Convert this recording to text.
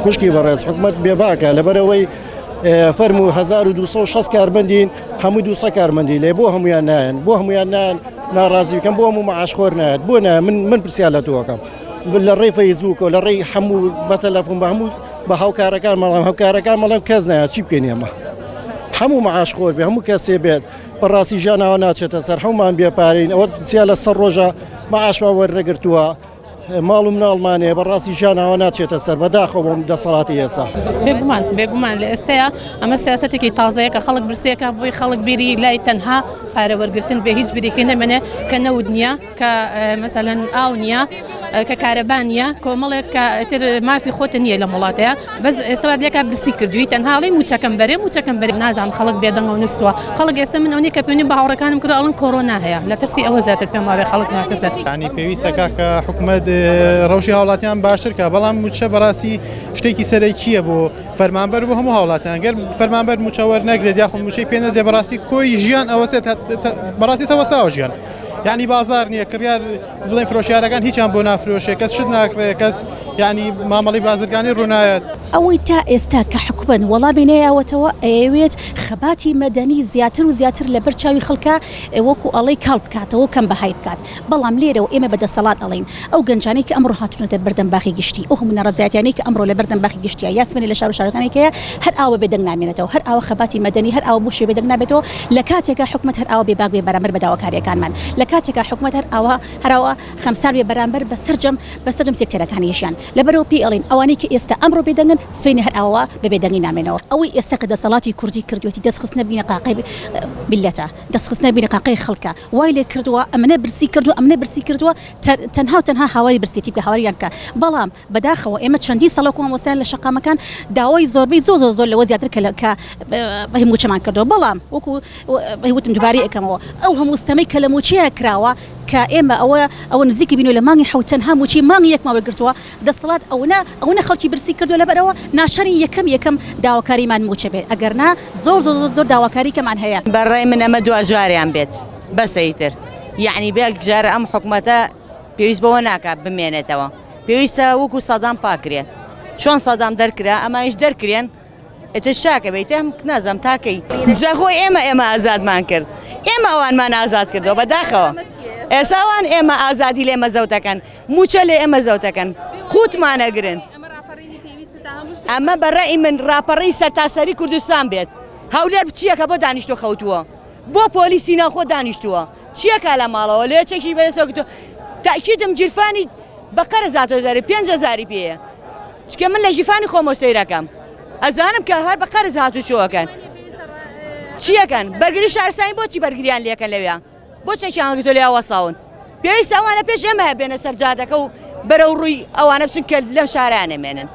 خوشکی بەڕێز حکومت بێباکە لەبەرەوەی فەرموو 1260 کارمەندین هەموو 200 کارمەندی لێ بۆ هەمویان نایەن بۆ هەمویان نایەن ناڕازی بکەم بۆ هەموو مەعاشخۆر نایەت بۆ نایە من پرسیار لە تۆکەم لە ڕێی فەیسبووکەوە لە ڕێی هەموو بە تەلەفۆن بە هەموو بە هاوکارەکان مەڵام هاوکارەکان مەڵام کەس نایە چی بکەین ئێمە هەموو مەعاشخۆر بێ هەموو کەسێ بێت بەڕاستی ژیانەوە ناچێتە سەر هەمومان بێپارین ئەوە سیا لە سەر ڕۆژە مەعاشمان وەرنەگرتووە ماڵ و مناڵمانێ بەڕاستی ژیانەوە ناچێتە سەر بەداخەوە بۆم دەسەڵاتی ئێستا بێگومان لە ئێستەیە ئەمە سیاسەتێکی تازەیە کە خەڵک برسێکە بۆی خەڵک بیری لای تەنها پارە وەرگرتن بێ هیچ بریکی نەمەنێ کە نەود نییە کە مەسەلەن ئاو نییە کە کارەبان نییە کۆمەڵێک کە تر مافی خۆتە نییە لە وڵاتەیە بەس ئێستا لێکا برسی کردووی تەنهاڵی موچەکەم بەرێ نازانم خەڵک بێدەنگە و نووسووە خەڵک ئێستا من ئەوەی کە پێنی بە هاوڕەکانم کرد ئەڵن کۆرۆنا هەیە لە ترسی ئەوە زیاتر پێم وابێ خەڵک ناکەسەر ینی پێویستەکە کە حکوومەت ڕەوشی هاوڵاتیان باشترکە بەڵام موچە بەڕاستی شتێکی سەرەکیە بۆ فەرمانبەر بۆ هەموو هاوڵاتیان گەر فەرمانبەر موچەوەر نەگرێت یاخود موچەی پێ نەدێ بەڕاستی کۆی ژیان ئەوەسێت بەڕاستی سەوەساوە ژیان یعنی بازار نییە کڕیار بڵێن فرۆشیارەکان هیچیان بۆ نافرۆشێ کەس شت ناکرێت کەس ینی مامەڵی بازرگانی ڕوونایەت ئەوەی تا ئێستا کە حکومەت وەڵامی نەیاوەتەوە ئەوێت خەباتی مەدەنی زیاتر و زیاتر لەبەر چاوی خەڵکە وەکو ئەڵەی کاڵ بکاتەوە کەم بەهای بکات بەڵام لێرەوە ئێمە بەدەسەڵات ئەڵین ئەو گەنجانەی کە ئەمڕۆ هاتوونەتە بەردەمباخی گشتی ئەو هەموو نەڕەزایەتیانەی کە ئەمڕۆ لە بەردەمباخی گشتیە یاسمێنی لە شار و شارەکانێکەیە هەر ئاوە بێدەنگ نامێنێتەوە هەر ئاوە خەباتی مەدەنی هەر ئاوە بۆشێ بێدەنگ نابێتەوە لە کاتێکە حکومەت هەر ئاوە بێباک بێ بەرامبەر بەداواکاریەکانمان لە کاتێکە حکومەت هەراوە خەمسار بێ بەرامبەر بەسەرجەم سێکتەرەکانیشیان لەبەرەوە پێی ئەڵین ئەوانەی کە ئێستا ئەمڕۆ بێدەنگن سبەینی هەر ئاوە بە بێدەنگی نامێنەوە ئەوەی ئێستا کە دەسەڵاتی کوردی کردوێتی دەستخستنە بینە قاقی بیلەتە دەستخستنە بینە قاقی خەڵکە وای لێ کردووە ئەمنە برسی کردووە تەنها و تەنها هاواری برسێتی بکە هاواریان بکە بەڵام بەداخەوە ئێمە چەندی سەڵۆکوان وەسایل لە شەقامەکان داوای زۆربەی زۆر لەوە زیاتر کە بەهیموچەمان کردەوە بەڵام وەکو بەهیوتم دووبارەی ئەەکەمەوە ئەو هەموو ستەمەی کە لە موچەیە کراوە کە ئێمە ئەوە نزیکی بینو لە مانگی حوت تەنها موچی مانگی یەکما وەرگرتووە دەسەڵات ئەوە خەڵکی برسی کردو لەبەرەوە ناشەری یەکەم داواکاریمان موچە بێت ئەگەرنا زۆر داواکاری کەمان هەیە بەڕای من ئەمە دوجاریان بێت بەسەیتر یعنی بێک جارە ئەم حکومەتە پێویست بەوە ناکات بمێنێتەوە پێویستە وەکو سەدام پاکرێ چۆن سەدام دەرکرا ئەمانیش دەرکرێن ئێتە شاکە بیت ئەم نازەم تاکەی جەخۆی ئێمە ئازادمان کرد ئێمە ئەوانمان ئازاد کردەوە بەداخەوە ئێساوان ئێمە ئازادی لێ مەزەوتەکەن موچە لێ ئێمە زەوتەکەن قوتمانەگرن ئەمە بەڕێی من ڕاپەڕی سەرتاسەری کوردستان بێت هەولێر چیەکە بۆ دانیشتۆ خەوتووە بۆ پۆلیسی ناوخۆ دانیشتووە چیەکە لە ماڵەوە لێ چێکی بەدەستەوە تاکیدم جیرفانی بەقەرە زاتۆ دەرێ 5,000 پێیە چکە من لە ژیفانی خۆمە سەیرەکەم ئەزانم کە هەر بەقەرز هاتوچۆوەکەن چیەکەن بەرگری شارستانی بۆچی بەرگریان لێکە لەوێ بۆ چێکیان گرتۆ لێ وەساون پێویستە ئەوانە پێش ئێمە بێنە سەر جادەکە و بەرەو ڕووی ئەوانە بچن کە لەم شارانە مێنن